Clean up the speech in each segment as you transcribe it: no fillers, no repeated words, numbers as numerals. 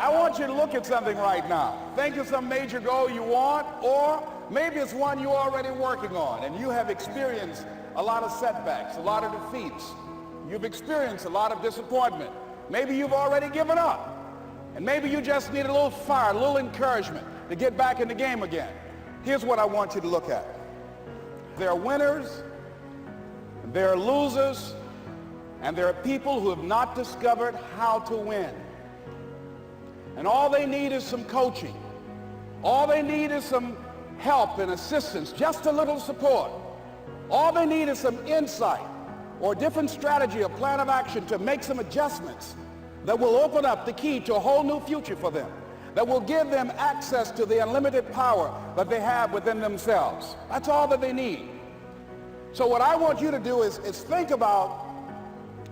I want you to look at something right now. Think of some major goal you want, or maybe it's one you're already working on and you have experienced a lot of setbacks, a lot of defeats. You've experienced a lot of disappointment. Maybe you've already given up. And maybe you just need a little fire, a little encouragement to get back in the game again. Here's what I want you to look at. There are winners, there are losers, and there are people who have not discovered how to win. And all they need is some coaching. All they need is some help and assistance, just a little support. All they need is some insight or a different strategy, a plan of action to make some adjustments that will open up the key to a whole new future for them, that will give them access to the unlimited power that they have within themselves. That's all that they need. So what I want you to do is think about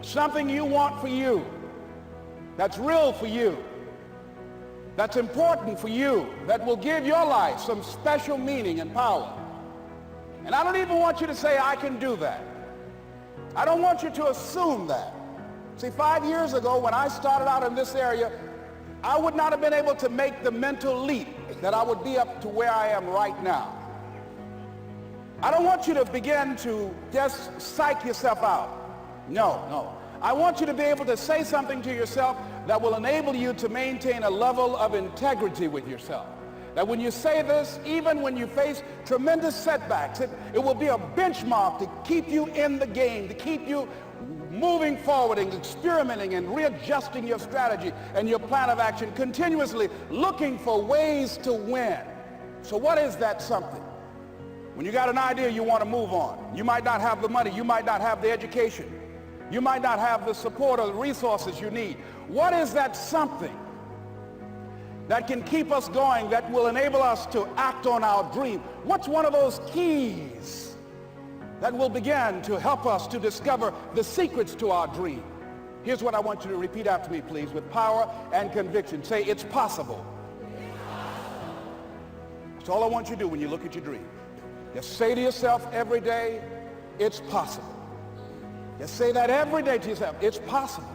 something you want for you, that's real for you, that's important for you, that will give your life some special meaning and power. And I don't even want you to say, I can do that. I don't want you to assume that. See, 5 years ago when I started out in this area, I would not have been able to make the mental leap that I would be up to where I am right now. I don't want you to begin to just psych yourself out. No. I want you to be able to say something to yourself that will enable you to maintain a level of integrity with yourself. That when you say this, even when you face tremendous setbacks, it will be a benchmark to keep you in the game, to keep you moving forward and experimenting and readjusting your strategy and your plan of action, continuously looking for ways to win. So what is that something? When you got an idea you want to move on, you might not have the money, you might not have the education, you might not have the support or the resources you need. What is that something that can keep us going, that will enable us to act on our dream? What's one of those keys that will begin to help us to discover the secrets to our dream? Here's what I want you to repeat after me, please, with power and conviction. Say, it's possible. That's all I want you to do when you look at your dream. Just say to yourself every day, it's possible. Just say that every day to yourself, it's possible.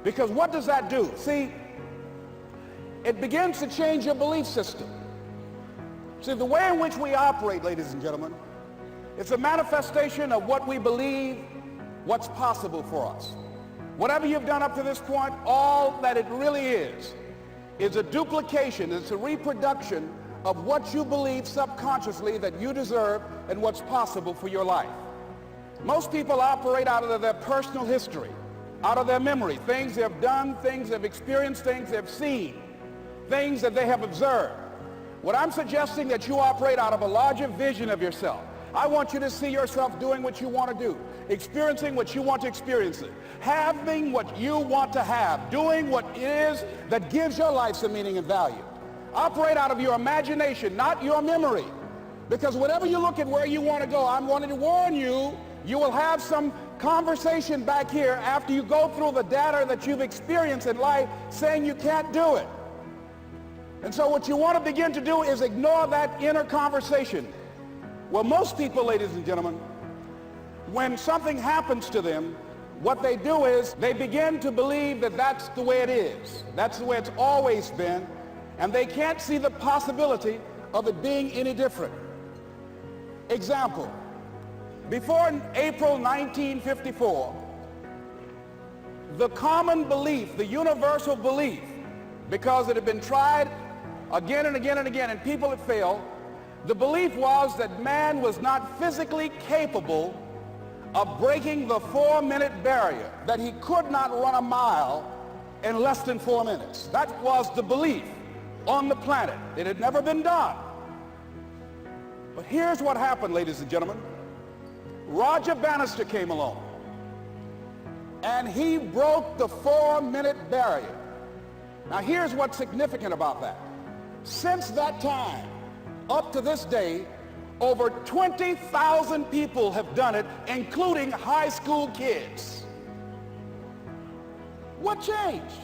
Because what does that do? See, it begins to change your belief system. See, the way in which we operate, ladies and gentlemen, it's a manifestation of what we believe, what's possible for us. Whatever you've done up to this point, all that it really is a duplication, it's a reproduction of what you believe subconsciously that you deserve and what's possible for your life. Most people operate out of their personal history, out of their memory, things they've done, things they've experienced, things they've seen, things that they have observed. What I'm suggesting that you operate out of a larger vision of yourself. I want you to see yourself doing what you want to do, experiencing what you want to experience, having what you want to have, doing what it is that gives your life some meaning and value. Operate out of your imagination, not your memory. Because whenever you look at where you want to go, I'm wanting to warn you, you will have some conversation back here after you go through the data that you've experienced in life saying you can't do it. And so what you want to begin to do is ignore that inner conversation. Well, most people, ladies and gentlemen, when something happens to them, what they do is they begin to believe that that's the way it is. That's the way it's always been. And they can't see the possibility of it being any different. Example, before April 1954, the common belief, the universal belief, because it had been tried again and again and again and people had failed, the belief was that man was not physically capable of breaking the 4-minute barrier, that he could not run a mile in less than 4 minutes. That was the belief on the planet. It had never been done. But here's what happened, ladies and gentlemen. Roger Bannister came along, and he broke the 4-minute barrier. Now here's what's significant about that. Since that time, up to this day, over 20,000 people have done it, including high school kids. What changed?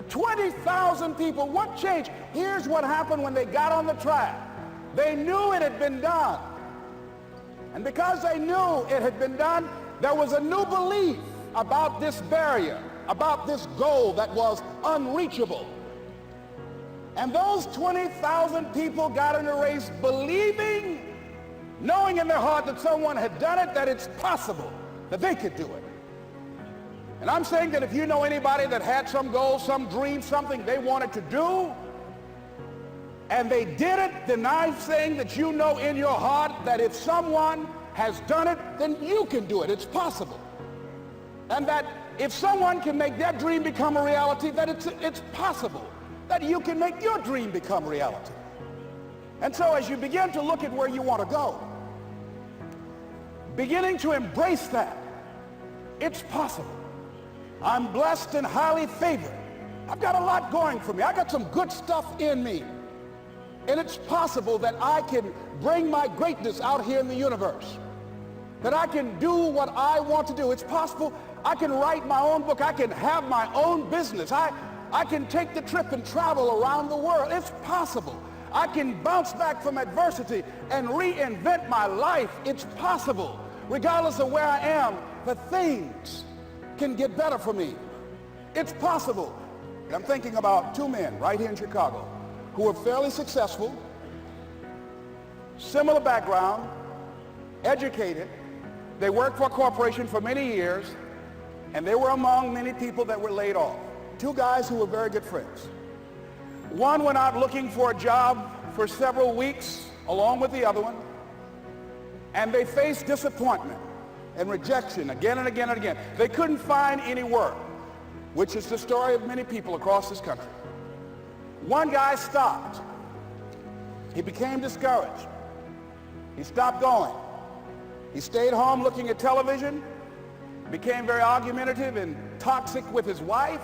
20,000 people, what changed? Here's what happened when they got on the track. They knew it had been done. And because they knew it had been done, there was a new belief about this barrier, about this goal that was unreachable. And those 20,000 people got in a race believing, knowing in their heart that someone had done it, that it's possible that they could do it. And I'm saying that if you know anybody that had some goal, some dream, something they wanted to do, and they did it, then I'm saying that you know in your heart that if someone has done it, then you can do it. It's possible. And that if someone can make their dream become a reality, that it's possible that you can make your dream become reality. And so as you begin to look at where you want to go, beginning to embrace that, it's possible. I'm blessed and highly favored. I've got a lot going for me. I got some good stuff in me. And it's possible that I can bring my greatness out here in the universe. That I can do what I want to do. It's possible I can write my own book. I can have my own business. I can take the trip and travel around the world. It's possible. I can bounce back from adversity and reinvent my life. It's possible. Regardless of where I am, the things can get better for me. It's possible. And I'm thinking about two men right here in Chicago who were fairly successful, similar background, educated. They worked for a corporation for many years, and they were among many people that were laid off. Two guys who were very good friends. One went out looking for a job for several weeks along with the other one, and they faced disappointment and rejection again and again and again. They couldn't find any work, which is the story of many people across this country. One guy stopped. He became discouraged. He stopped going. He stayed home looking at television, became very argumentative and toxic with his wife,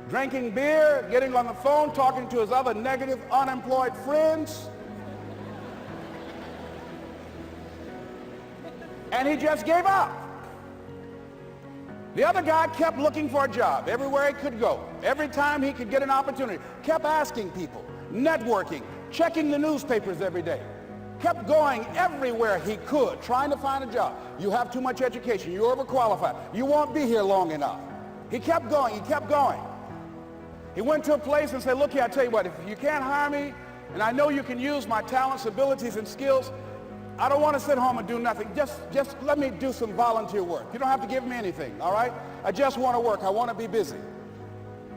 drinking beer, getting on the phone, talking to his other negative, unemployed friends. And he just gave up. The other guy kept looking for a job everywhere he could go. Every time he could get an opportunity, kept asking people, networking, checking the newspapers every day. Kept going everywhere he could, trying to find a job. You have too much education. You're overqualified. You won't be here long enough. He kept going. He kept going. He went to a place and said, look here, I tell you what, if you can't hire me, and I know you can use my talents, abilities, and skills, I don't want to sit home and do nothing. Just let me do some volunteer work. You don't have to give me anything, all right? I just want to work. I want to be busy.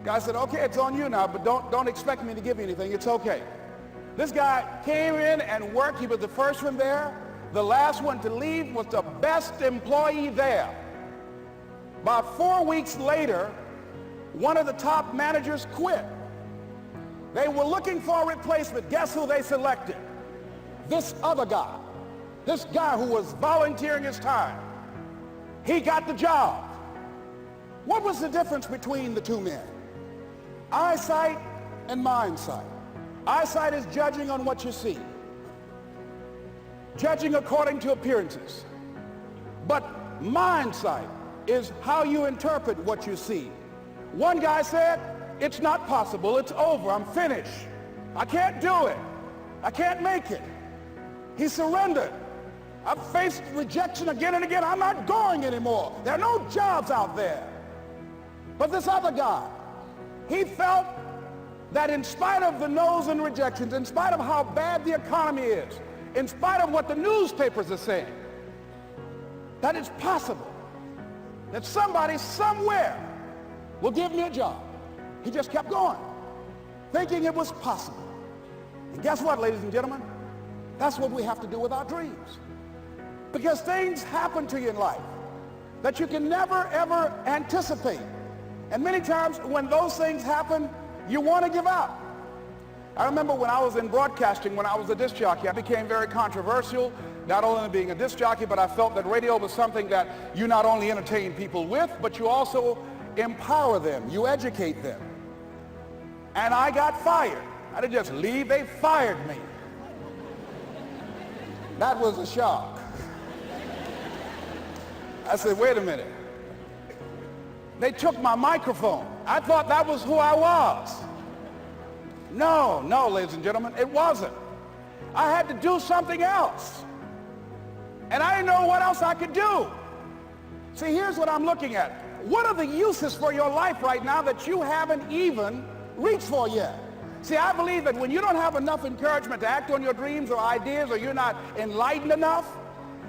Guy said, okay, it's on you now, but don't expect me to give you anything. It's okay. This guy came in and worked. He was the first one there. The last one to leave was the best employee there. About 4 weeks later, one of the top managers quit. They were looking for a replacement. Guess who they selected? This other guy. This guy who was volunteering his time. He got the job. What was the difference between the two men? Eyesight and mindsight. Eyesight is judging on what you see, judging according to appearances. But mindsight is how you interpret what you see. One guy said, it's not possible, it's over, I'm finished. I can't do it. I can't make it. He surrendered. I've faced rejection again and again. I'm not going anymore. There are no jobs out there. But this other guy, he felt that in spite of the no's and rejections, in spite of how bad the economy is, in spite of what the newspapers are saying, that it's possible that somebody somewhere will give me a job. He just kept going, thinking it was possible. And guess what, ladies and gentlemen? That's what we have to do with our dreams. Because things happen to you in life that you can never, ever anticipate. And many times when those things happen, you want to give up. I remember when I was in broadcasting, when I was a disc jockey, I became very controversial, not only being a disc jockey, but I felt that radio was something that you not only entertain people with, but you also empower them, you educate them. And I got fired. I didn't just leave, they fired me. That was a shock. I said, wait a minute. They took my microphone. I thought that was who I was. No, ladies and gentlemen, it wasn't. I had to do something else. And I didn't know what else I could do. See, here's what I'm looking at. what are the uses for your life right now that you haven't even reached for yet? See, I believe that when you don't have enough encouragement to act on your dreams or ideas, or you're not enlightened enough,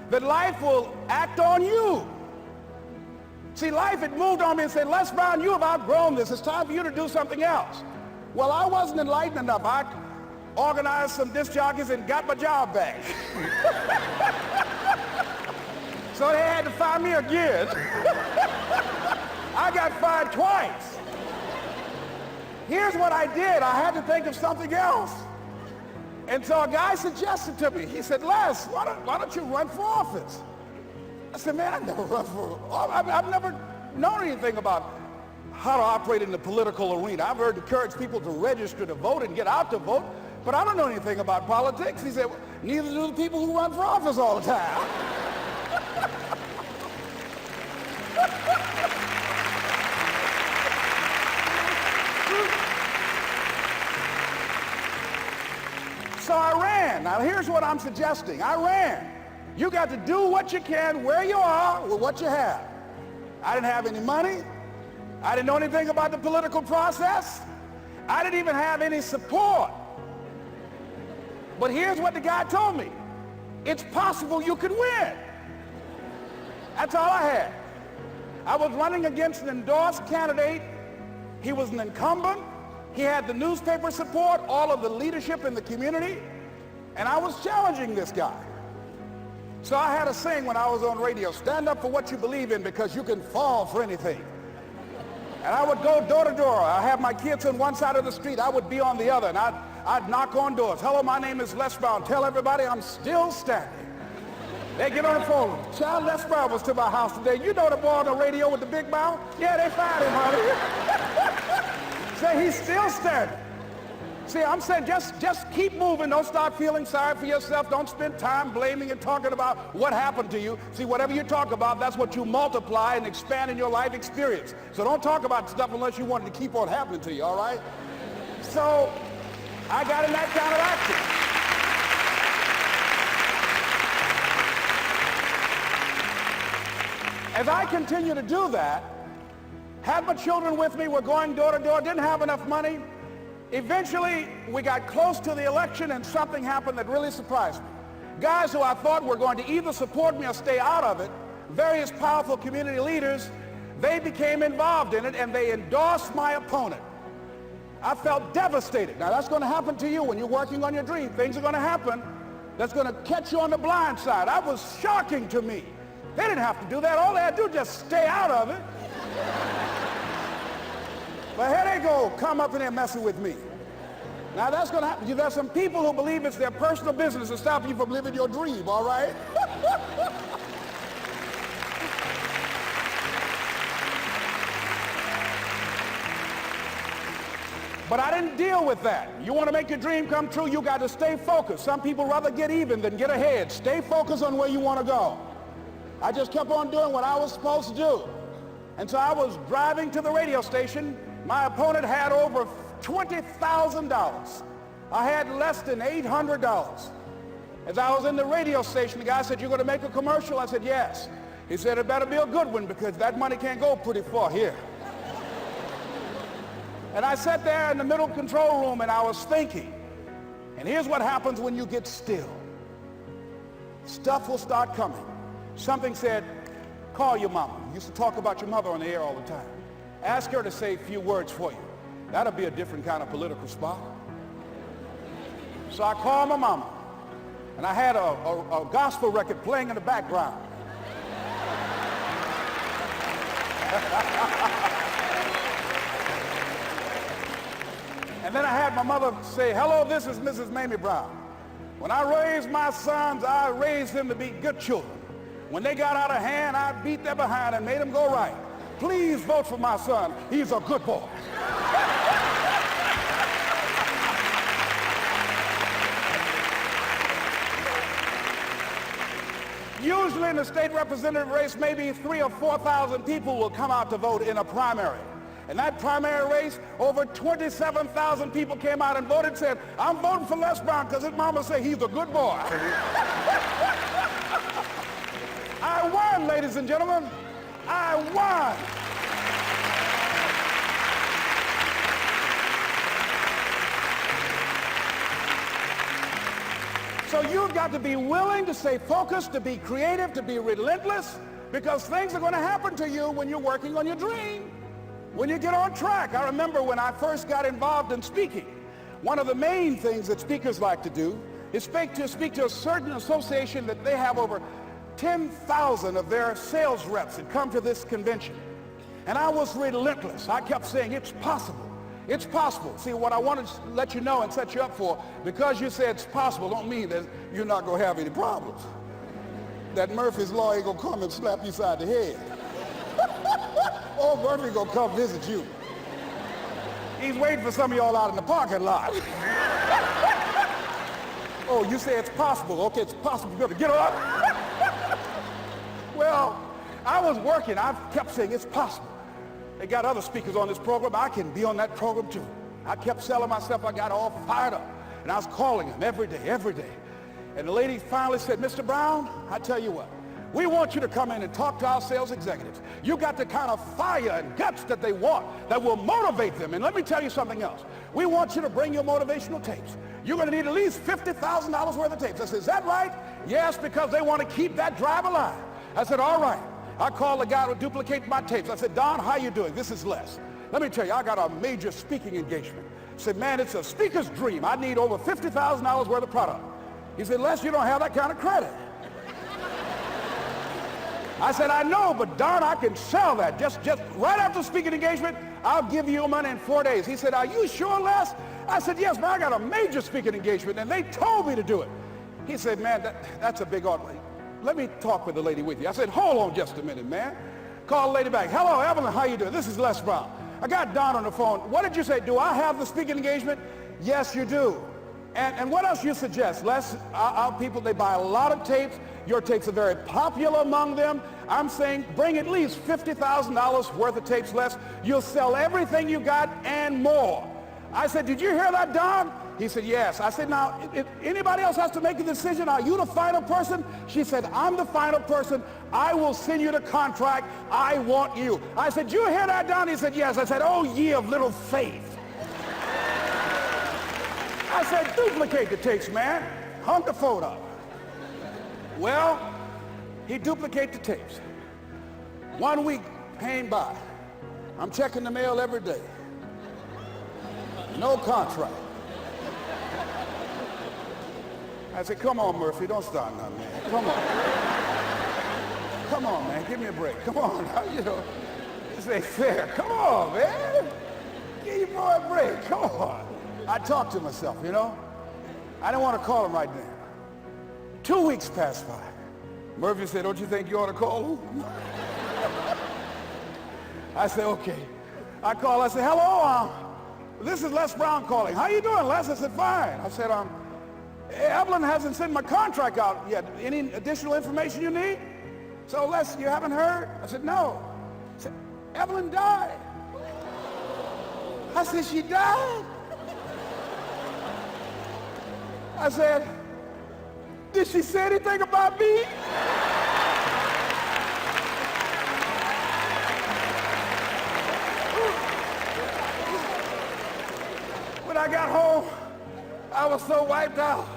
that life will act on you. See, life had moved on me and said, Les Brown, you have outgrown this. It's time for you to do something else. Well, I wasn't enlightened enough. I organized some disc jockeys and got my job back. So they had to fire me again. I got fired twice. Here's what I did. I had to think of something else. And so a guy suggested to me, he said, Les, why don't you run for office? I said, man, I've never run for office. I've never known anything about how to operate in the political arena. I've heard encourage people to register to vote and get out to vote, but I don't know anything about politics. He said, well, neither do the people who run for office all the time. So I ran. Now here's what I'm suggesting. I ran. You got to do what you can where you are with what you have. I didn't have any money. I didn't know anything about the political process. I didn't even have any support. But here's what the guy told me. It's possible you could win. That's all I had. I was running against an endorsed candidate. He was an incumbent. He had the newspaper support, all of the leadership in the community, and I was challenging this guy. So I had a saying when I was on radio, stand up for what you believe in because you can fall for anything. And I would go door to door. I have my kids on one side of the street. I would be on the other, and I'd knock on doors. Hello, my name is Les Brown. Tell everybody I'm still standing. They get on the phone. Child, Les Brown was to my house today. You know the boy on the radio with the big mouth? Yeah, they fired him, honey. Say he's still standing. See, I'm saying just keep moving. Don't start feeling sorry for yourself. Don't spend time blaming and talking about what happened to you. See, whatever you talk about, that's what you multiply and expand in your life experience. So don't talk about stuff unless you want it to keep on happening to you, all right? So I got in that kind of action. As I continue to do that, had my children with me, we're going door to door, didn't have enough money. Eventually, we got close to the election and something happened that really surprised me. Guys who I thought were going to either support me or stay out of it, various powerful community leaders, they became involved in it and they endorsed my opponent. I felt devastated. Now that's going to happen to you when you're working on your dream. Things are going to happen that's going to catch you on the blind side. That was shocking to me. They didn't have to do that. All they had to do was just stay out of it. But here they go, come up in there messing with me. Now that's going to happen. There's some people who believe it's their personal business to stop you from living your dream, all right? But I didn't deal with that. You want to make your dream come true, you got to stay focused. Some people rather get even than get ahead. Stay focused on where you want to go. I just kept on doing what I was supposed to do. And so I was driving to the radio station. My opponent had over $20,000. I had less than $800. As I was in the radio station, the guy said, "You're going to make a commercial?" I said, "Yes." He said, "It better be a good one because that money can't go pretty far here." And I sat there in the middle control room and I was thinking. And here's what happens when you get still. Stuff will start coming. Something said, "Call your mama." You used to talk about your mother on the air all the time. Ask her to say a few words for you. That'll be a different kind of political spot. So I called my mama, and I had a gospel record playing in the background. And then I had my mother say, "Hello, this is Mrs. Mamie Brown. When I raised my sons, I raised them to be good children. When they got out of hand, I beat their behind and made them go right. Please vote for my son. He's a good boy." Usually in the state representative race, maybe 3,000 or 4,000 people will come out to vote in a primary. In that primary race, over 27,000 people came out and voted and said, "I'm voting for Les Brown because his mama said he's a good boy." I won, ladies and gentlemen. I won. So you've got to be willing to stay focused, to be creative, to be relentless, because things are going to happen to you when you're working on your dream, when you get on track. I remember when I first got involved in speaking, one of the main things that speakers like to do is speak to a certain association that they have over 10,000 of their sales reps that come to this convention. And I was relentless. I kept saying, it's possible. It's possible. See, what I want to let you know and set you up for, because you said it's possible, don't mean that you're not going to have any problems. That Murphy's Law ain't going to come and slap you side the head. Oh, Murphy going to come visit you. He's waiting for some of y'all out in the parking lot. Oh, you say it's possible. Okay, it's possible. You better get up. Well, I was working. I kept saying it's possible. They got other speakers on this program. I can be on that program too. I kept selling myself. I got all fired up. And I was calling them every day, every day. And the lady finally said, Mr. Brown, I tell you what, we want you to come in and talk to our sales executives. You got the kind of fire and guts that they want that will motivate them. And let me tell you something else. We want you to bring your motivational tapes. You're going to need at least $50,000 worth of tapes. I said, is that right? Yes, because they want to keep that drive alive. I said, all right. I called the guy to duplicate my tapes. I said, Don, how you doing? This is Les. Let me tell you, I got a major speaking engagement. I said, man, it's a speaker's dream. I need over $50,000 worth of product. He said, Les, you don't have that kind of credit. I said, I know, but Don, I can sell that. Just right after speaking engagement, I'll give you your money in 4 days. He said, are you sure, Les? I said, yes, man, I got a major speaking engagement, and they told me to do it. He said, man, that's a big order. Let me talk with the lady with you. I said, hold on just a minute, man. Call the lady back. Hello, Evelyn, how you doing? This is Les Brown. I got Don on the phone. What did you say? Do I have the speaking engagement? Yes, you do. And what else you suggest? Les, our people, they buy a lot of tapes. Your tapes are very popular among them. I'm saying bring at least $50,000 worth of tapes, Les. You'll sell everything you got and more. I said, did you hear that, Don? He said, yes. I said, now, if anybody else has to make a decision, are you the final person? She said, I'm the final person. I will send you the contract. I want you. I said, you hear that, Don? He said, yes. I said, oh, ye of little faith. I said, duplicate the tapes, man. Hung the phone up. Well, he duplicated the tapes. 1 week came by. I'm checking the mail every day. No contract. I said, come on, Murphy, don't start nothing, man. Come on. Come on, man, give me a break. Come on, you know, this ain't fair. Come on, man. Give your boy a break. Come on. I talked to myself, you know. I didn't want to call him right now. 2 weeks passed by. Murphy said, don't you think you ought to call him? I said, okay. I called. I said, hello, this is Les Brown calling. How you doing, Les? I said, fine. I said, Evelyn hasn't sent my contract out yet. Any additional information you need? So, Les, you haven't heard? I said, no. I said, Evelyn died. I said, she died? I said, did she say anything about me? When I got home, I was so wiped out.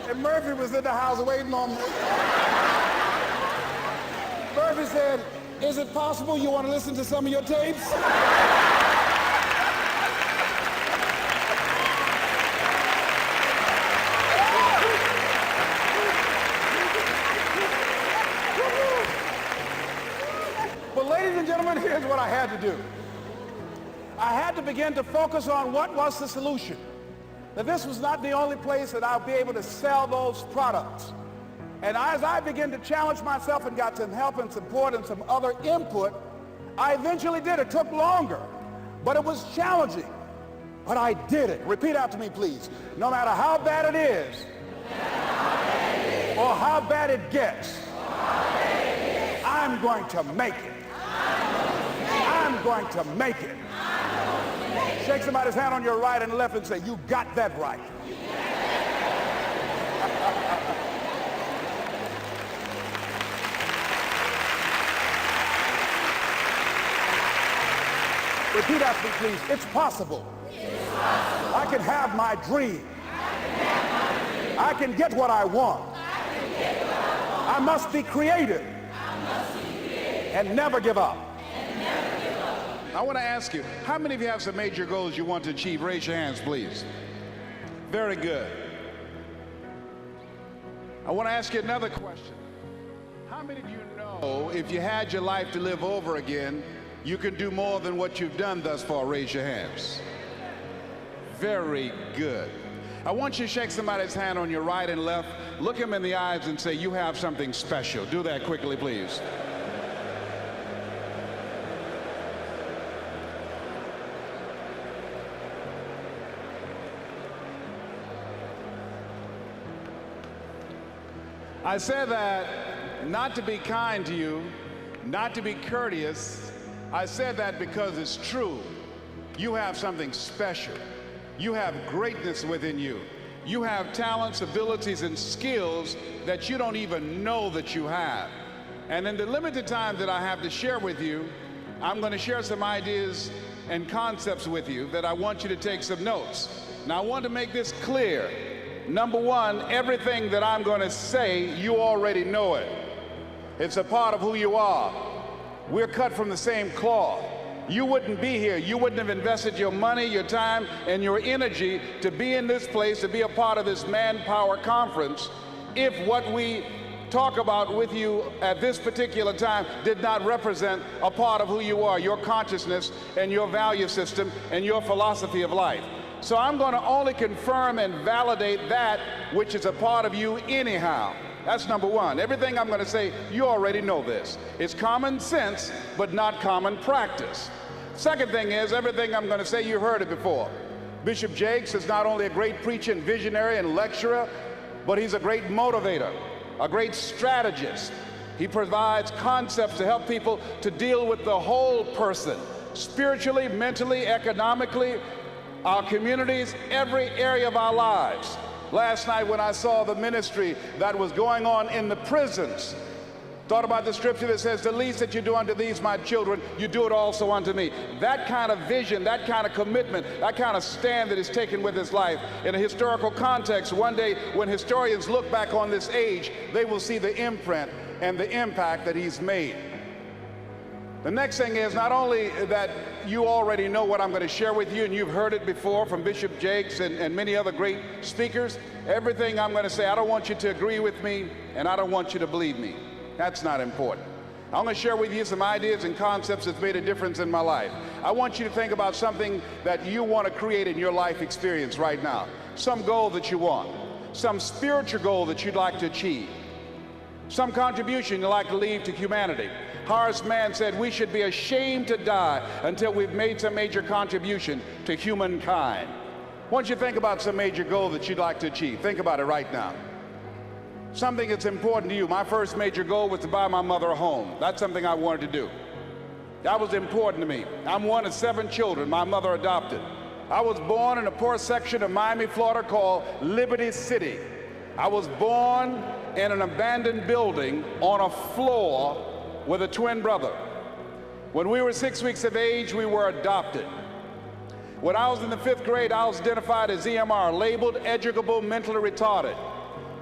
And Murphy was in the house waiting on me. Murphy said, is it possible you want to listen to some of your tapes? But ladies and gentlemen, here's what I had to do. I had to begin to focus on what was the solution. That this was not the only place that I'll be able to sell those products. And as I began to challenge myself and got some help and support and some other input, I eventually did. It took longer, but it was challenging. But I did it. Repeat after me, please. No matter how bad it is, or how bad it gets, I'm going to make it. I'm going to make it. Shake somebody's hand on your right and left and say, you got that right. Repeat after me, please. It's possible. I can have my dream. I can get what I want. I must be creative and never give up. I want to ask you, how many of you have some major goals you want to achieve? Raise your hands, please. Very good. I want to ask you another question. How many of you know if you had your life to live over again, you can do more than what you've done thus far? Raise your hands. Very good. I want you to shake somebody's hand on your right and left, look him in the eyes and say, you have something special. Do that quickly, please. I said that not to be kind to you, not to be courteous. I said that because it's true. You have something special. You have greatness within you. You have talents, abilities, and skills that you don't even know that you have. And in the limited time that I have to share with you, I'm going to share some ideas and concepts with you that I want you to take some notes. Now, I want to make this clear. Number one, everything that I'm going to say, you already know it. It's a part of who you are. We're cut from the same cloth. You wouldn't be here. You wouldn't have invested your money, your time, and your energy to be in this place, to be a part of this Manpower Conference, if what we talk about with you at this particular time did not represent a part of who you are, your consciousness and your value system and your philosophy of life. So I'm going to only confirm and validate that which is a part of you anyhow. That's number one. Everything I'm going to say, you already know this. It's common sense, but not common practice. Second thing is, everything I'm going to say, you heard it before. Bishop Jakes is not only a great preacher and visionary and lecturer, but he's a great motivator, a great strategist. He provides concepts to help people to deal with the whole person, spiritually, mentally, economically, our communities, every area of our lives. Last night when I saw the ministry that was going on in the prisons, thought about the scripture that says, the least that you do unto these, my children, you do it also unto me. That kind of vision, that kind of commitment, that kind of stand that is taken with his life in a historical context. One day when historians look back on this age, they will see the imprint and the impact that he's made. The next thing is not only that you already know what I'm going to share with you, and you've heard it before from Bishop Jakes and many other great speakers. Everything I'm going to say, I don't want you to agree with me, and I don't want you to believe me. That's not important. I'm going to share with you some ideas and concepts that's made a difference in my life. I want you to think about something that you want to create in your life experience right now. Some goal that you want. Some spiritual goal that you'd like to achieve. Some contribution you'd like to leave to humanity. Horace Mann said we should be ashamed to die until we've made some major contribution to humankind. I want you to think about some major goal that you'd like to achieve. Think about it right now. Something that's important to you. My first major goal was to buy my mother a home. That's something I wanted to do. That was important to me. I'm one of 7 children my mother adopted. I was born in a poor section of Miami, Florida called Liberty City. I was born in an abandoned building on a floor with a twin brother. When we were 6 weeks of age, we were adopted. When I was in the 5th grade, I was identified as EMR, labeled educable mentally retarded.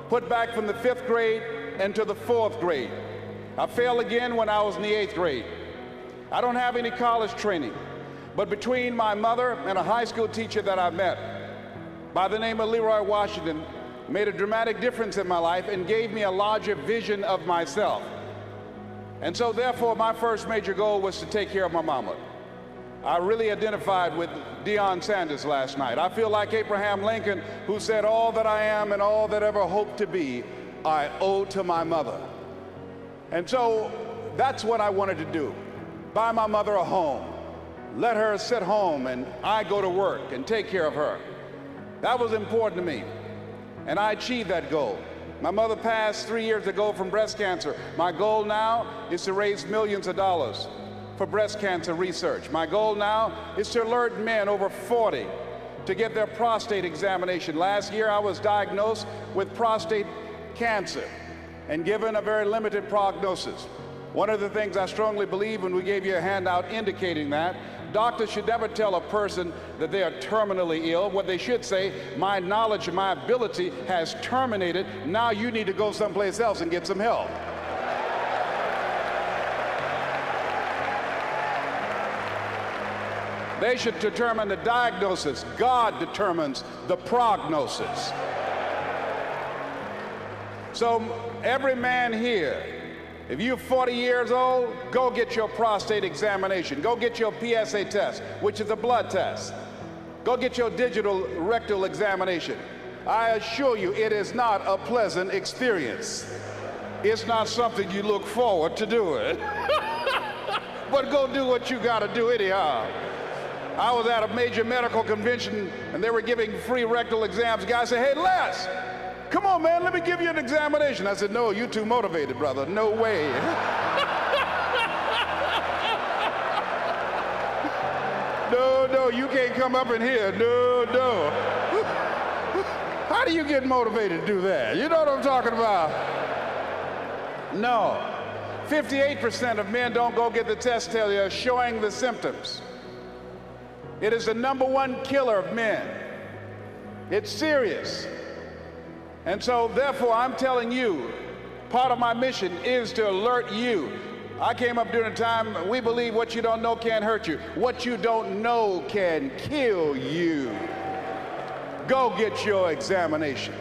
Put back from the 5th grade into the 4th grade. I failed again when I was in the 8th grade. I don't have any college training, but between my mother and a high school teacher that I met by the name of Leroy Washington made a dramatic difference in my life and gave me a larger vision of myself. And so therefore my first major goal was to take care of my mama. I really identified with Deion Sanders last night. I feel like Abraham Lincoln, who said, all that I am and all that ever hope to be, I owe to my mother. And so that's what I wanted to do. Buy my mother a home. Let her sit home and I go to work and take care of her. That was important to me. And I achieved that goal. My mother passed 3 years ago from breast cancer. My goal now is to raise millions of dollars for breast cancer research. My goal now is to alert men over 40 to get their prostate examination. Last year I was diagnosed with prostate cancer and given a very limited prognosis. One of the things I strongly believe when we gave you a handout indicating that, Doctors should never tell a person that they are terminally ill. What they should say, my knowledge and my ability has terminated. Now you need to go someplace else and get some help. They should determine the diagnosis. God determines the prognosis. So every man here, if you're 40 years old, go get your prostate examination. Go get your PSA test, which is a blood test. Go get your digital rectal examination. I assure you, it is not a pleasant experience. It's not something you look forward to doing. But go do what you got to do anyhow. I was at a major medical convention, and they were giving free rectal exams. The guy said, hey, Les, come on, man, let me give you an examination. I said, no, you're too motivated, brother. No way. No, you can't come up in here. No. How do you get motivated to do that? You know what I'm talking about? No. 58% of men don't go get the test till they're showing the symptoms. It is the #1 killer of men. It's serious. And so, therefore, I'm telling you, part of my mission is to alert you. I came up during a time, we believe what you don't know can't hurt you. What you don't know can kill you. Go get your examination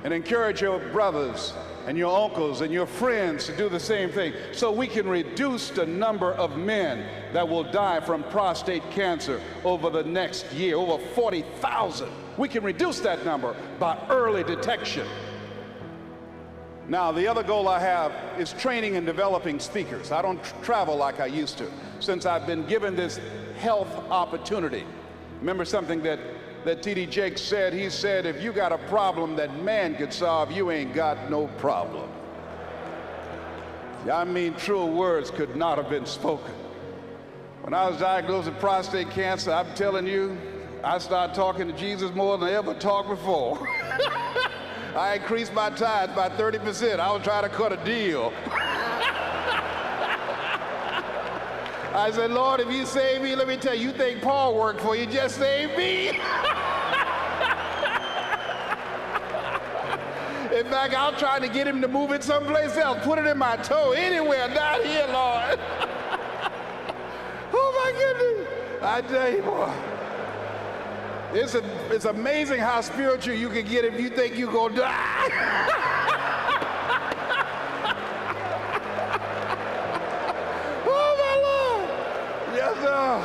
and encourage your brothers and your uncles and your friends to do the same thing so we can reduce the number of men that will die from prostate cancer over the next year, over 40,000. We can reduce that number by early detection. Now, the other goal I have is training and developing speakers. I don't travel like I used to since I've been given this health opportunity. Remember something that T.D. Jakes said? He said, if you got a problem that man could solve, you ain't got no problem. I mean, truer words could not have been spoken. When I was diagnosed with prostate cancer, I'm telling you, I started talking to Jesus more than I ever talked before. I increased my tithes by 30%. I was trying to cut a deal. I said, Lord, if you save me, let me tell you, you think Paul worked for you, just save me. In fact, I'm trying to get him to move it someplace else, put it in my toe, anywhere, not here, Lord. Oh my goodness. I tell you, boy. It's amazing how spiritual you can get if you think you're going to die. Oh, my Lord. Yes, sir.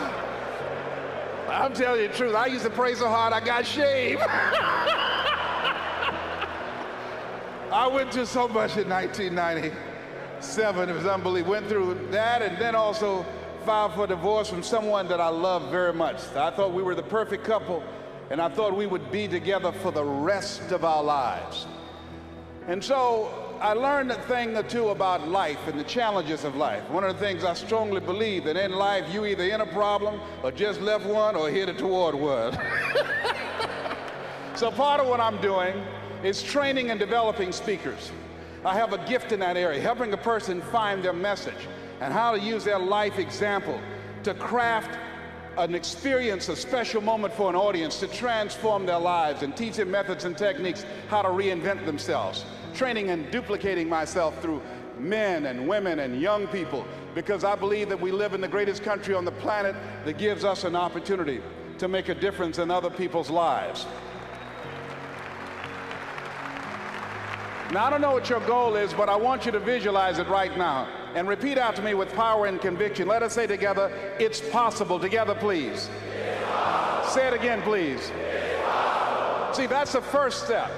I'm telling you the truth. I used to pray so hard I got shaved. I went through so much in 1997. It was unbelievable. Went through that and then also filed for divorce from someone that I loved very much. I thought we were the perfect couple, and I thought we would be together for the rest of our lives. And so I learned a thing or two about life and the challenges of life. One of the things I strongly believe that in life you either in a problem or just left one or headed toward one. So part of what I'm doing is training and developing speakers. I have a gift in that area, helping a person find their message and how to use their life example to craft an experience, a special moment for an audience to transform their lives and teach them methods and techniques how to reinvent themselves. Training and duplicating myself through men and women and young people, because I believe that we live in the greatest country on the planet that gives us an opportunity to make a difference in other people's lives. Now, I don't know what your goal is, but I want you to visualize it right now and repeat out to me with power and conviction. Let us say together, it's possible. Together, please. Say it again, please. See, that's the first step.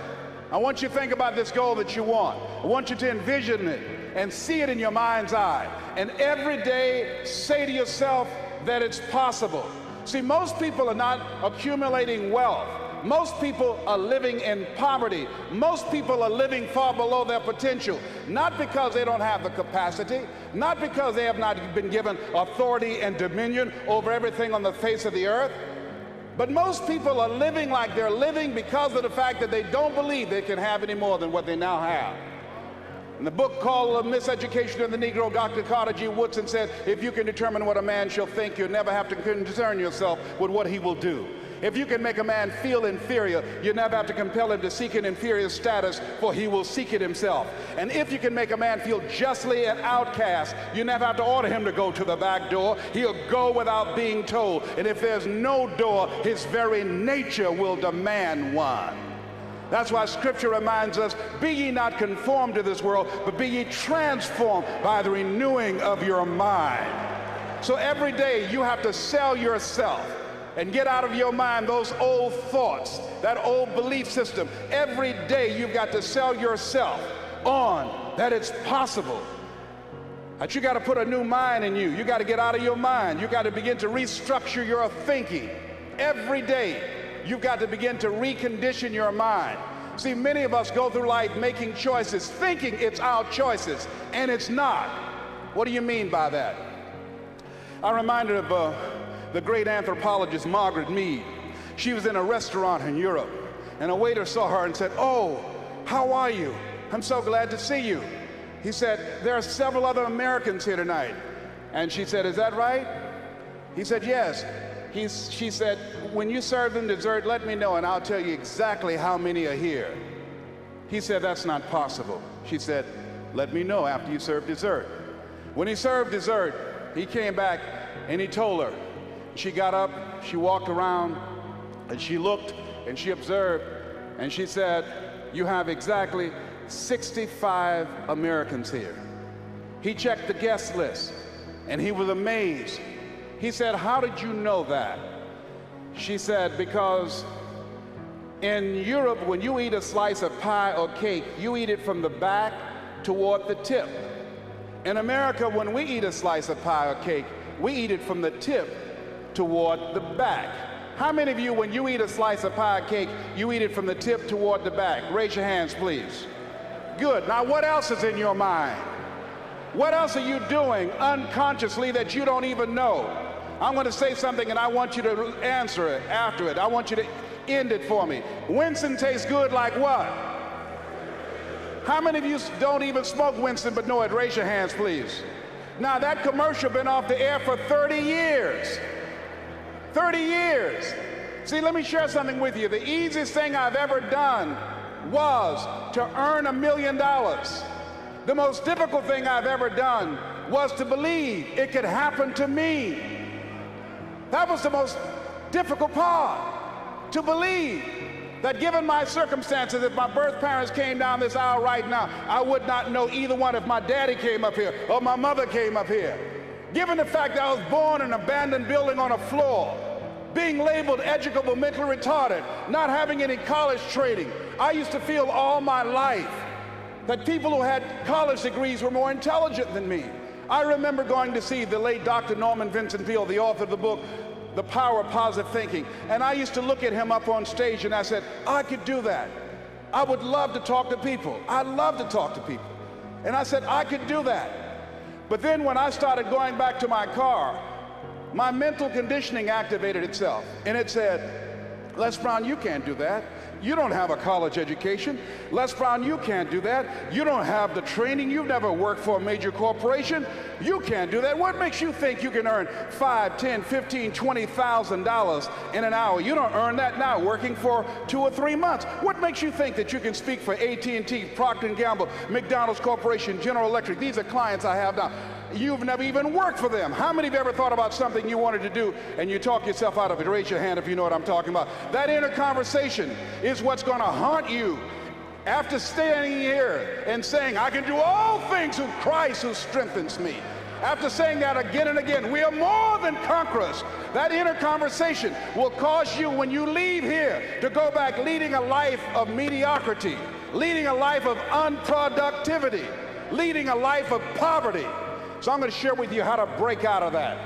I want you to think about this goal that you want. I want you to envision it and see it in your mind's eye. And every day, say to yourself that it's possible. See, most people are not accumulating wealth. Most people are living in poverty. Most people are living far below their potential, not because they don't have the capacity, not because they have not been given authority and dominion over everything on the face of the earth, but most people are living like they're living because of the fact that they don't believe they can have any more than what they now have. In the book called Miseducation of the Negro, Dr. Carter G. Woodson said, if you can determine what a man shall think, you'll never have to concern yourself with what he will do. If you can make a man feel inferior, you never have to compel him to seek an inferior status, for he will seek it himself. And if you can make a man feel justly an outcast, you never have to order him to go to the back door. He'll go without being told. And if there's no door, his very nature will demand one. That's why Scripture reminds us, be ye not conformed to this world, but be ye transformed by the renewing of your mind. So every day you have to sell yourself and get out of your mind those old thoughts, that old belief system. Every day you've got to sell yourself on that it's possible. That you got to put a new mind in you. You got to get out of your mind. You got to begin to restructure your thinking. Every day you've got to begin to recondition your mind. See, many of us go through life making choices, thinking it's our choices, and it's not. What do you mean by that? I'm reminded of the great anthropologist Margaret Mead. She was in a restaurant in Europe, and a waiter saw her and said, "Oh, how are you? I'm so glad to see you." He said, "There are several other Americans here tonight." And she said, "Is that right?" He said, "Yes." She said, "When you serve them dessert, let me know and I'll tell you exactly how many are here." He said, "That's not possible." She said, "Let me know after you serve dessert." When he served dessert, he came back and he told her. She got up, she walked around, and she looked and she observed, and she said, "You have exactly 65 Americans here." He checked the guest list and he was amazed. He said, "How did you know that?" She said, "Because in Europe, when you eat a slice of pie or cake, you eat it from the back toward the tip. In America, when we eat a slice of pie or cake, we eat it from the tip toward the back." How many of you, when you eat a slice of pie or cake, you eat it from the tip toward the back? Raise your hands, please. Good. Now, what else is in your mind? What else are you doing unconsciously that you don't even know? I'm going to say something and I want you to answer it after it. I want you to end it for me. Winston tastes good like what? How many of you don't even smoke Winston but know it? Raise your hands, please. Now, that commercial been off the air for 30 years. 30 years. See, let me share something with you. The easiest thing I've ever done was to earn $1 million. The most difficult thing I've ever done was to believe it could happen to me. That was the most difficult part, to believe that given my circumstances, if my birth parents came down this aisle right now, I would not know either one if my daddy came up here or my mother came up here. Given the fact that I was born in an abandoned building on a floor, being labeled educable, mentally retarded, not having any college training, I used to feel all my life that people who had college degrees were more intelligent than me. I remember going to see the late Dr. Norman Vincent Peale, the author of the book, The Power of Positive Thinking. And I used to look at him up on stage and I said, I could do that. I would love to talk to people. I love to talk to people. And I said, I could do that. But then when I started going back to my car, my mental conditioning activated itself. And it said, Les Brown, you can't do that. You don't have a college education. Les Brown, you can't do that. You don't have the training. You've never worked for a major corporation. You can't do that. What makes you think you can earn $5, $10, $15, $20,000 in an hour? You don't earn that now working for 2 or 3 months. What makes you think that you can speak for AT&T, Procter & Gamble, McDonald's Corporation, General Electric? These are clients I have now. You've never even worked for them. How many of you ever thought about something you wanted to do and you talk yourself out of it? Raise your hand if you know what I'm talking about. That inner conversation is what's going to haunt you after standing here and saying, I can do all things through Christ who strengthens me. After saying that again and again, we are more than conquerors. That inner conversation will cause you, when you leave here, to go back leading a life of mediocrity, leading a life of unproductivity, leading a life of poverty. So I'm going to share with you how to break out of that.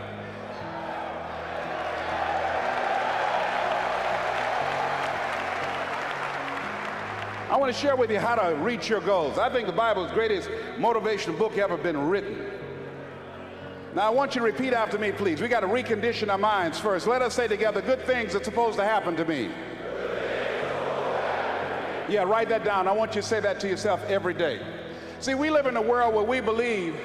I want to share with you how to reach your goals. I think the Bible is the greatest motivational book ever been written. Now I want you to repeat after me, please. We got to recondition our minds first. Let us say together, good things are supposed to happen to me. Yeah, write that down. I want you to say that to yourself every day. See, we live in a world where we believe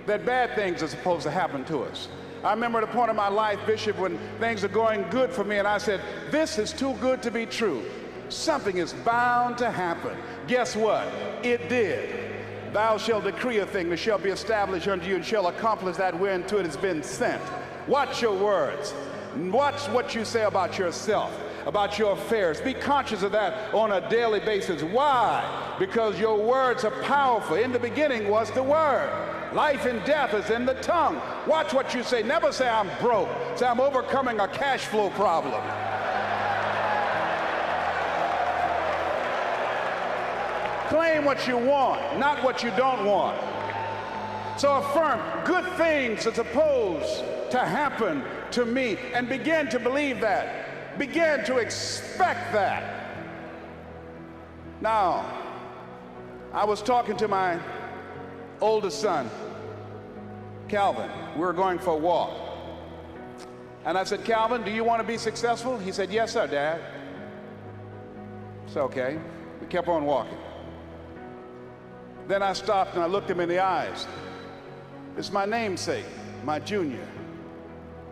that bad things are supposed to happen to us. I remember at a point in my life, Bishop, when things are going good for me, and I said, this is too good to be true. Something is bound to happen. Guess what? It did. Thou shalt decree a thing that shall be established unto you, and shall accomplish that whereunto it has been sent. Watch your words. Watch what you say about yourself, about your affairs. Be conscious of that on a daily basis. Why? Because your words are powerful. In the beginning was the Word. Life and death is in the tongue. Watch what you say. Never say I'm broke. Say I'm overcoming a cash flow problem. Claim what you want, not what you don't want. So affirm good things are supposed to happen to me, and begin to believe that. Begin to expect that. Now, I was talking to my oldest son, Calvin. We were going for a walk. And I said, Calvin, do you want to be successful? He said, yes, sir, Dad. It's okay. We kept on walking. Then I stopped and I looked him in the eyes. It's my namesake, my junior.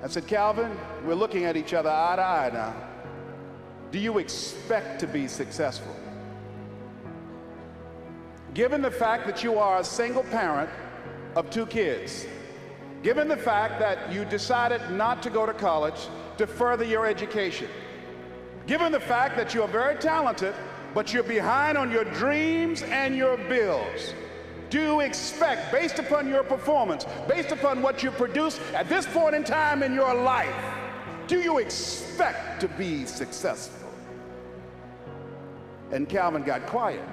I said, Calvin, we're looking at each other eye to eye now. Do you expect to be successful? Given the fact that you are a single parent of 2 kids, given the fact that you decided not to go to college to further your education, given the fact that you are very talented, but you're behind on your dreams and your bills, do you expect, based upon your performance, based upon what you produce at this point in time in your life, do you expect to be successful? And Calvin got quiet.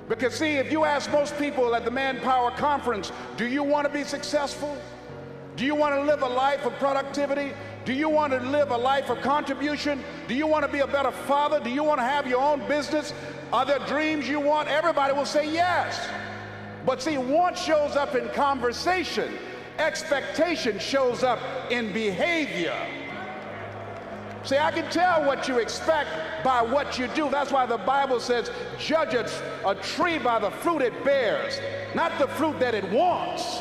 Because see, if you ask most people at the Manpower Conference, do you want to be successful? Do you want to live a life of productivity? Do you want to live a life of contribution? Do you want to be a better father? Do you want to have your own business? Are there dreams you want? Everybody will say yes. But see, want shows up in conversation. Expectation shows up in behavior. See, I can tell what you expect by what you do. That's why the Bible says, judge a tree by the fruit it bears, not the fruit that it wants,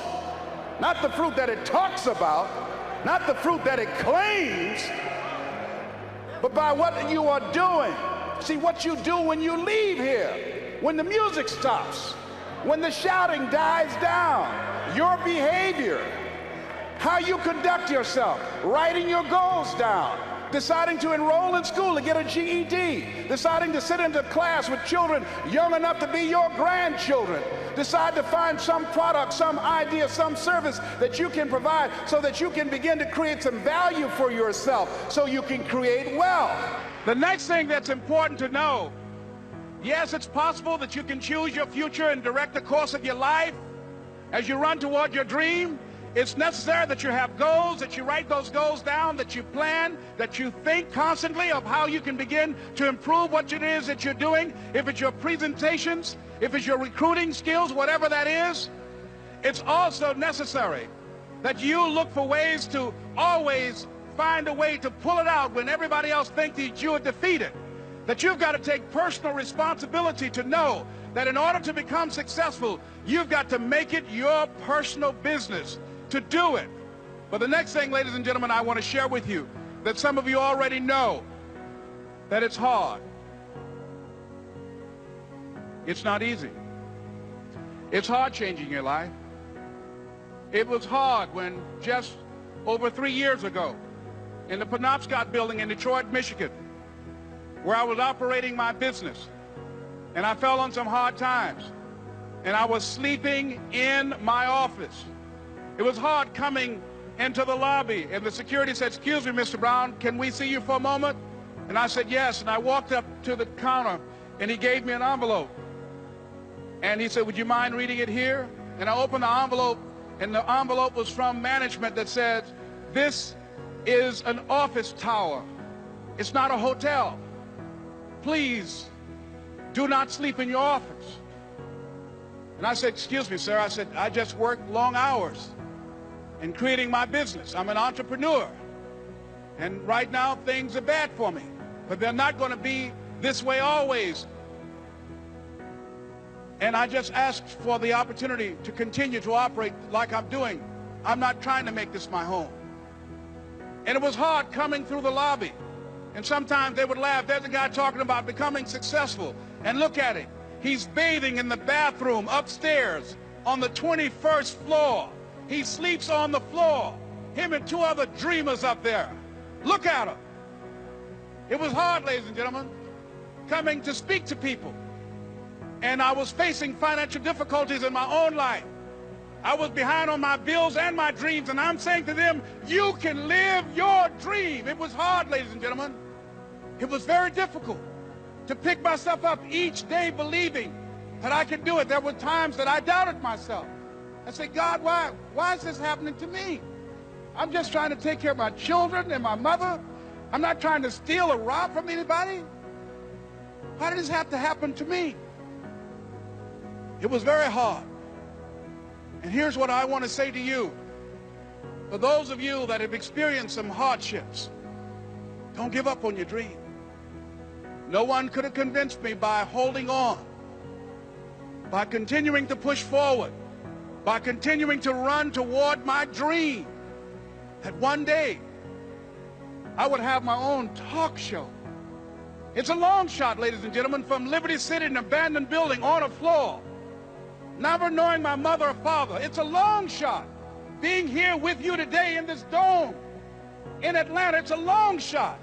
not the fruit that it talks about, not the fruit that it claims, but by what you are doing. See, what you do when you leave here, when the music stops, when the shouting dies down, your behavior, how you conduct yourself, writing your goals down, deciding to enroll in school to get a GED, deciding to sit into class with children young enough to be your grandchildren, decide to find some product, some idea, some service that you can provide so that you can begin to create some value for yourself so you can create wealth. The next thing that's important to know, yes, it's possible that you can choose your future and direct the course of your life as you run toward your dream. It's necessary that you have goals, that you write those goals down, that you plan, that you think constantly of how you can begin to improve what it is that you're doing. If it's your presentations, if it's your recruiting skills, whatever that is, it's also necessary that you look for ways to always find a way to pull it out when everybody else thinks that you are defeated. That you've got to take personal responsibility to know that in order to become successful, you've got to make it your personal business to do it. But the next thing, ladies and gentlemen, I want to share with you that some of you already know that it's hard. It's not easy. It's hard changing your life. It was hard when just over 3 years ago in the Penobscot building in Detroit, Michigan, where I was operating my business, and I fell on some hard times, and I was sleeping in my office. It was hard coming into the lobby, and the security said, "Excuse me, Mr. Brown, can we see you for a moment?" And I said, "Yes." And I walked up to the counter, and he gave me an envelope. And he said, "Would you mind reading it here?" And I opened the envelope, and the envelope was from management that said, "This is an office tower. It's not a hotel. Please do not sleep in your office." And I said, "Excuse me, sir." I said, "I just work long hours in creating my business. I'm an entrepreneur. And right now things are bad for me, but they're not going to be this way always." And I just asked for the opportunity to continue to operate like I'm doing. I'm not trying to make this my home. And it was hard coming through the lobby. And sometimes they would laugh. There's a guy talking about becoming successful. And look at him. He's bathing in the bathroom upstairs on the 21st floor. He sleeps on the floor. Him and two other dreamers up there. Look at him. It was hard, ladies and gentlemen, coming to speak to people. And I was facing financial difficulties in my own life. I was behind on my bills and my dreams, and I'm saying to them, you can live your dream. It was hard, ladies and gentlemen. It was very difficult to pick myself up each day believing that I could do it. There were times that I doubted myself. I said, God, why is this happening to me? I'm just trying to take care of my children and my mother. I'm not trying to steal or rob from anybody. Why did this have to happen to me? It was very hard. And here's what I want to say to you. For those of you that have experienced some hardships, don't give up on your dream. No one could have convinced me by holding on, by continuing to push forward, by continuing to run toward my dream, that one day I would have my own talk show. It's a long shot, ladies and gentlemen, from Liberty City, an abandoned building on a floor, never knowing my mother or father. It's a long shot. Being here with you today in this dome in Atlanta, it's a long shot.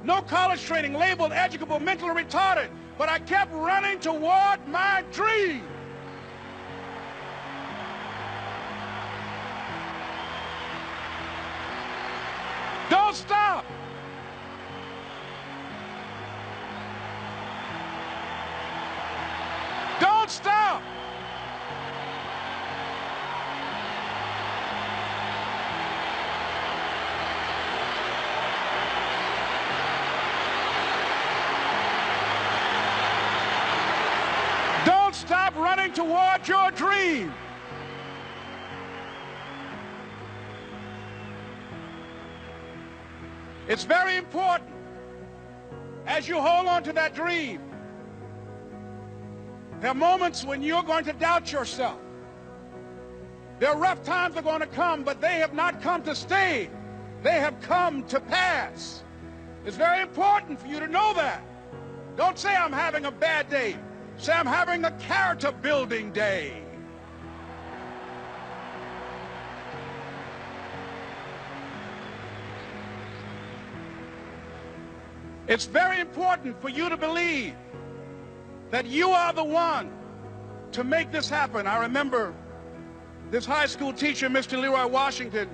No college training, labeled educable, mentally retarded, but I kept running toward my dream. Don't stop. Don't stop. Don't stop running toward your dream. It's very important as you hold on to that dream. There are moments when you're going to doubt yourself. There are rough times that are going to come, but they have not come to stay. They have come to pass. It's very important for you to know that. Don't say I'm having a bad day. Say I'm having a character building day. It's very important for you to believe that you are the one to make this happen. I remember this high school teacher, Mr. Leroy Washington,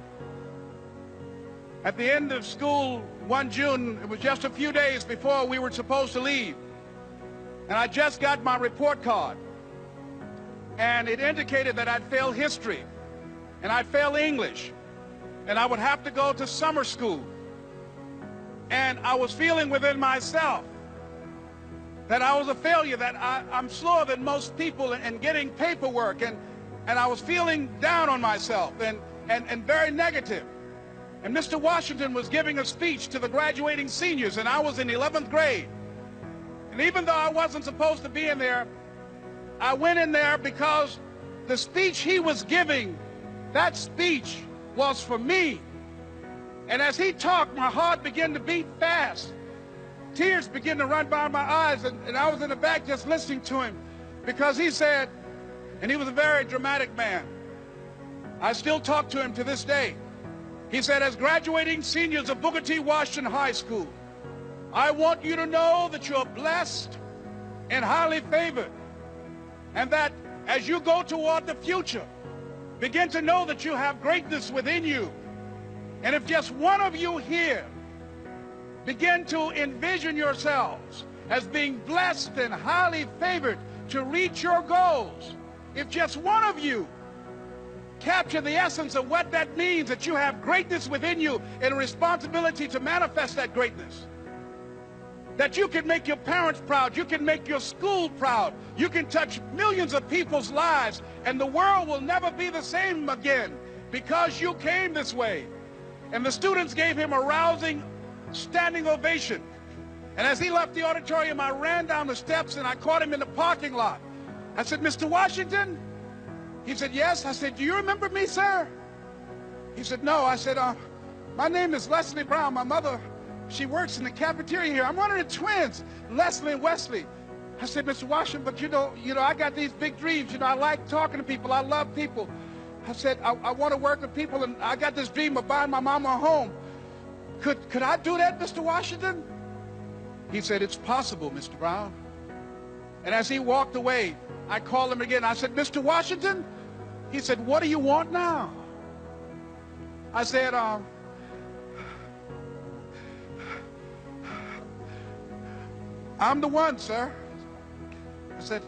at the end of school one June, it was just a few days before we were supposed to leave, and I just got my report card, and it indicated that I'd failed history, and I'd failed English, and I would have to go to summer school. And I was feeling within myself that I was a failure, that I'm slower than most people in getting paperwork, and I was feeling down on myself and very negative. And Mr. Washington was giving a speech to the graduating seniors, and I was in 11th grade. And even though I wasn't supposed to be in there, I went in there because the speech he was giving, that speech was for me. And as he talked, my heart began to beat fast. Tears began to run by my eyes, and I was in the back just listening to him, because he said, and he was a very dramatic man. I still talk to him to this day. He said, as graduating seniors of Booker T. Washington High School, I want you to know that you're blessed and highly favored, and that as you go toward the future, begin to know that you have greatness within you. And if just one of you here begin to envision yourselves as being blessed and highly favored to reach your goals, if just one of you capture the essence of what that means, that you have greatness within you and a responsibility to manifest that greatness, that you can make your parents proud, you can make your school proud, you can touch millions of people's lives, and the world will never be the same again because you came this way. And the students gave him a rousing standing ovation. And as he left the auditorium, I ran down the steps and I caught him in the parking lot. I said, Mr. Washington? He said, yes. I said, do you remember me, sir? He said, no. I said, my name is Leslie Brown. My mother, she works in the cafeteria here. I'm one of the twins, Leslie and Wesley. I said, Mr. Washington, but you know, I got these big dreams. You know, I like talking to people. I love people. I said, I want to work with people, and I got this dream of buying my mama a home. Could I do that, Mr. Washington? He said, it's possible, Mr. Brown. And as he walked away, I called him again. I said, Mr. Washington? He said, what do you want now? I said, I'm the one, sir. I said,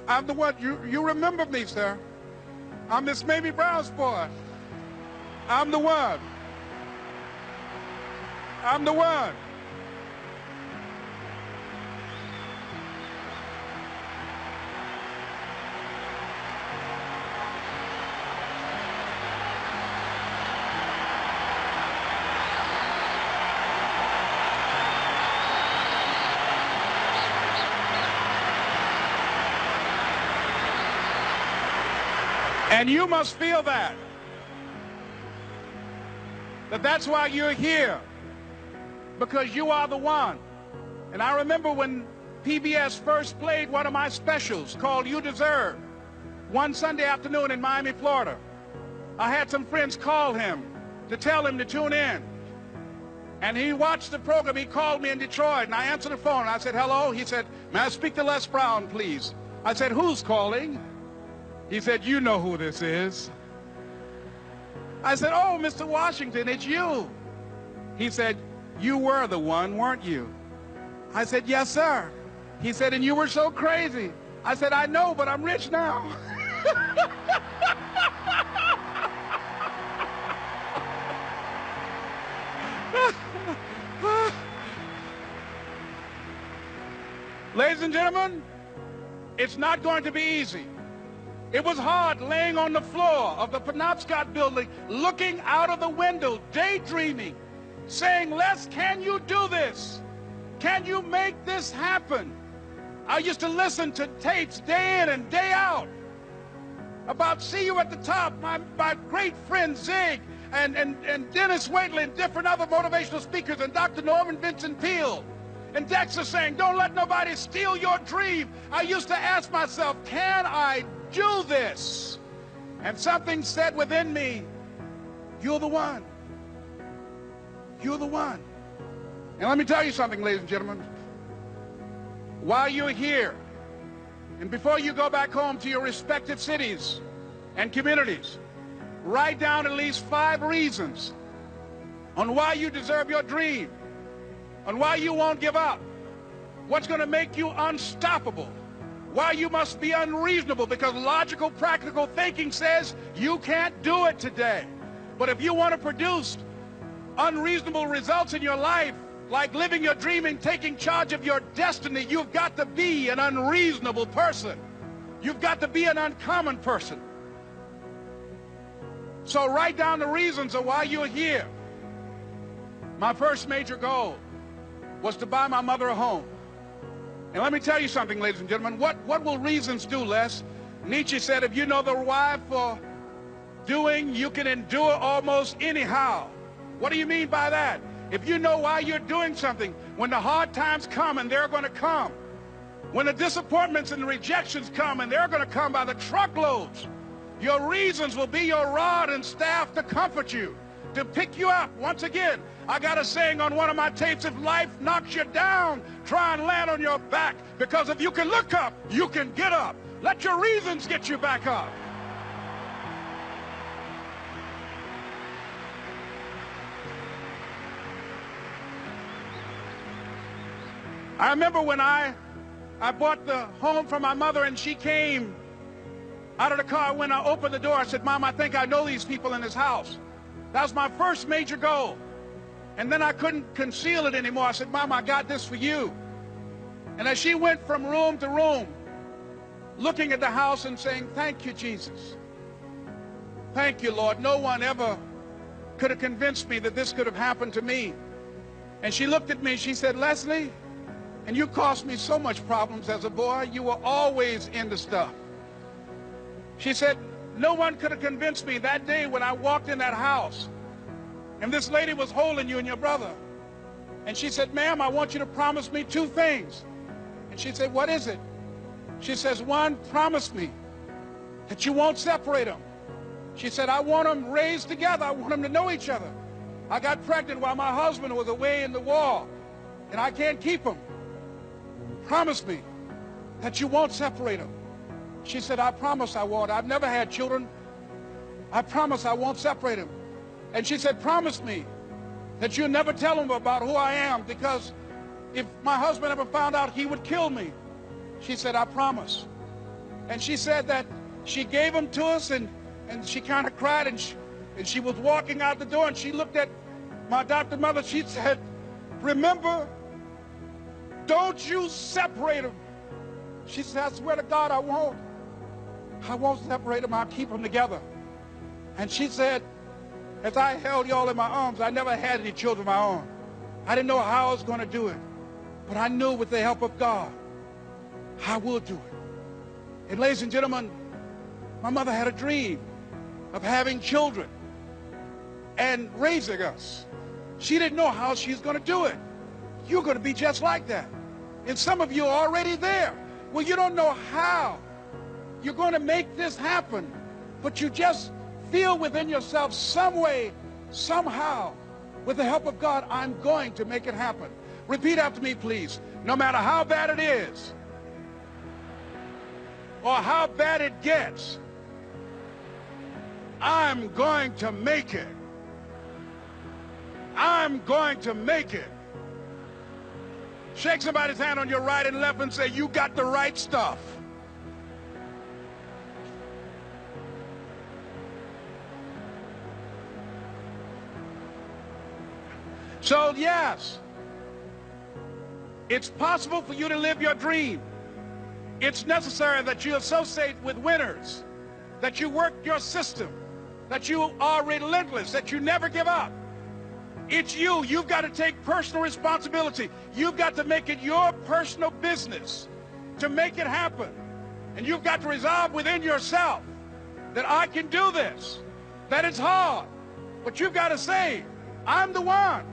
I'm the one. You remember me, sir. I'm Miss Mamie Brown's boy. I'm the one. I'm the one. And you must feel that's why you're here, because you are the one. And I remember when PBS first played one of my specials called You Deserve, one Sunday afternoon in Miami, Florida. I had some friends call him to tell him to tune in. And he watched the program. He called me in Detroit, and I answered the phone. I said, hello. He said, may I speak to Les Brown, please? I said, who's calling? He said, you know who this is. I said, oh, Mr. Washington, it's you. He said, you were the one, weren't you? I said, yes, sir. He said, and you were so crazy. I said, I know, but I'm rich now. Ladies and gentlemen, it's not going to be easy. It was hard laying on the floor of the Penobscot building, looking out of the window, daydreaming, saying, Les, can you do this? Can you make this happen? I used to listen to tapes day in and day out about See You at the Top, my great friend Zig and Dennis Waitley and different other motivational speakers and Dr. Norman Vincent Peale. And Dexter saying, don't let nobody steal your dream. I used to ask myself, can I do this? And something said within me, you're the one. You're the one. And let me tell you something, ladies and gentlemen. While you're here, and before you go back home to your respective cities and communities, write down at least 5 reasons on why you deserve your dream, on why you won't give up, what's going to make you unstoppable, why you must be unreasonable, because logical, practical thinking says you can't do it today. But if you want to produce unreasonable results in your life, like living your dream and taking charge of your destiny, you've got to be an unreasonable person. You've got to be an uncommon person. So write down the reasons of why you're here. My first major goal was to buy my mother a home. And let me tell you something, ladies and gentlemen. What will reasons do, Les? Nietzsche said, if you know the why for doing, you can endure almost anyhow. What do you mean by that? If you know why you're doing something, when the hard times come, and they're going to come, when the disappointments and the rejections come, and they're going to come by the truckloads, your reasons will be your rod and staff to comfort you, to pick you up. Once again, I got a saying on one of my tapes, if life knocks you down, try and land on your back, because if you can look up, you can get up. Let your reasons get you back up. I remember when I bought the home for my mother, and she came out of the car. When I opened the door, I said, Mom, I think I know these people in this house. That was my first major goal. And then I couldn't conceal it anymore. I said, Mom, I got this for you. And as she went from room to room, looking at the house and saying, thank you, Jesus. Thank you, Lord. No one ever could have convinced me that this could have happened to me. And she looked at me, she said, Leslie, And you caused me so much problems as a boy. You were always into stuff. She said, no one could have convinced me that day when I walked in that house and this lady was holding you and your brother. And she said, ma'am, I want you to promise me 2 things. And she said, what is it? She says, 1, promise me that you won't separate them. She said, I want them raised together. I want them to know each other. I got pregnant while my husband was away in the war, and I can't keep them. Promise me that you won't separate them. She said, I promise I won't. I've never had children. I promise I won't separate them. And she said, promise me that you'll never tell them about who I am, because if my husband ever found out, he would kill me. She said, I promise. And she said that she gave them to us, and she kind of cried, and she was walking out the door, and she looked at my adopted mother. She said, remember, don't you separate them. She said, I swear to God, I won't. I won't separate them. I'll keep them together. And she said, as I held y'all in my arms, I never had any children of my own. I didn't know how I was going to do it. But I knew with the help of God, I would do it. And ladies and gentlemen, my mother had a dream of having children and raising us. She didn't know how she was going to do it. You're going to be just like that. And some of you are already there. Well, you don't know how you're going to make this happen, but you just feel within yourself some way, somehow, with the help of God, I'm going to make it happen. Repeat after me, please. No matter how bad it is, or how bad it gets, I'm going to make it. I'm going to make it. Shake somebody's hand on your right and left and say, you got the right stuff. So yes, it's possible for you to live your dream. It's necessary that you associate with winners, that you work your system, that you are relentless, that you never give up. It's you. You've got to take personal responsibility. You've got to make it your personal business to make it happen. And you've got to resolve within yourself that I can do this, that it's hard, but you've got to say, I'm the one.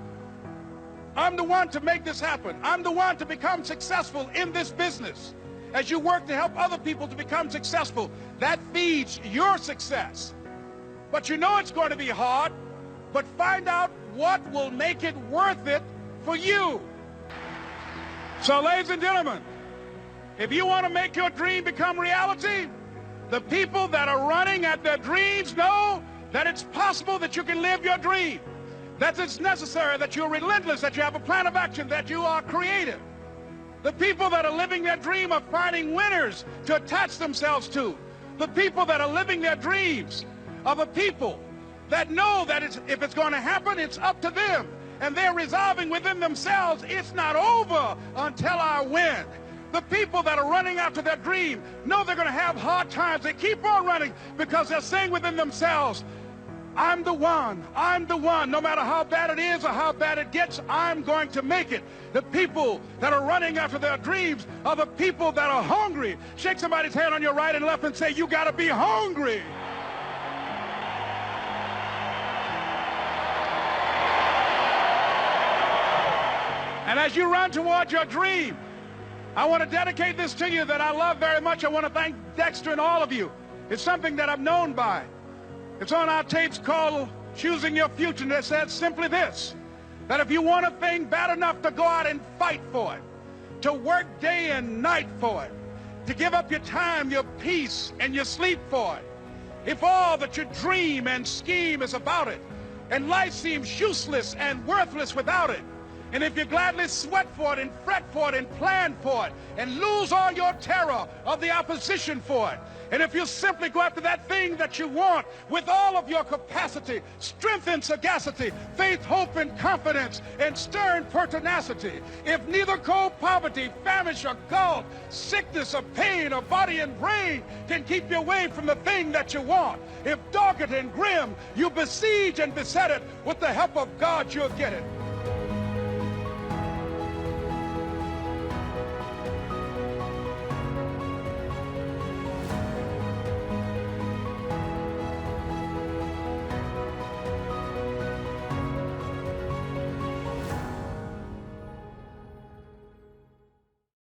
I'm the one to make this happen. I'm the one to become successful in this business. As you work to help other people to become successful, that feeds your success. But you know it's going to be hard, but find out what will make it worth it for you. So, ladies and gentlemen, if you want to make your dream become reality, the people that are running at their dreams know that it's possible that you can live your dream, that it's necessary, that you're relentless, that you have a plan of action, that you are creative. The people that are living their dream are finding winners to attach themselves to. The people that are living their dreams are the people that know that if it's going to happen, it's up to them. And they're resolving within themselves, it's not over until I win. The people that are running after their dream know they're going to have hard times. They keep on running because they're saying within themselves, I'm the one. I'm the one. No matter how bad it is or how bad it gets, I'm going to make it. The people that are running after their dreams are the people that are hungry. Shake somebody's hand on your right and left and say, you got to be hungry. And as you run toward your dream, I want to dedicate this to you that I love very much. I want to thank Dexter and all of you. It's something that I'm known by. It's on our tapes called Choosing Your Future, and it says simply this, that if you want a thing bad enough to go out and fight for it, to work day and night for it, to give up your time, your peace, and your sleep for it, if all that you dream and scheme is about it, and life seems useless and worthless without it, and if you gladly sweat for it and fret for it and plan for it and lose all your terror of the opposition for it, and if you simply go after that thing that you want with all of your capacity, strength and sagacity, faith, hope and confidence, and stern pertinacity, if neither cold poverty, famish or gulf, sickness or pain or body and brain can keep you away from the thing that you want, if dogged and grim you besiege and beset it, with the help of God you'll get it.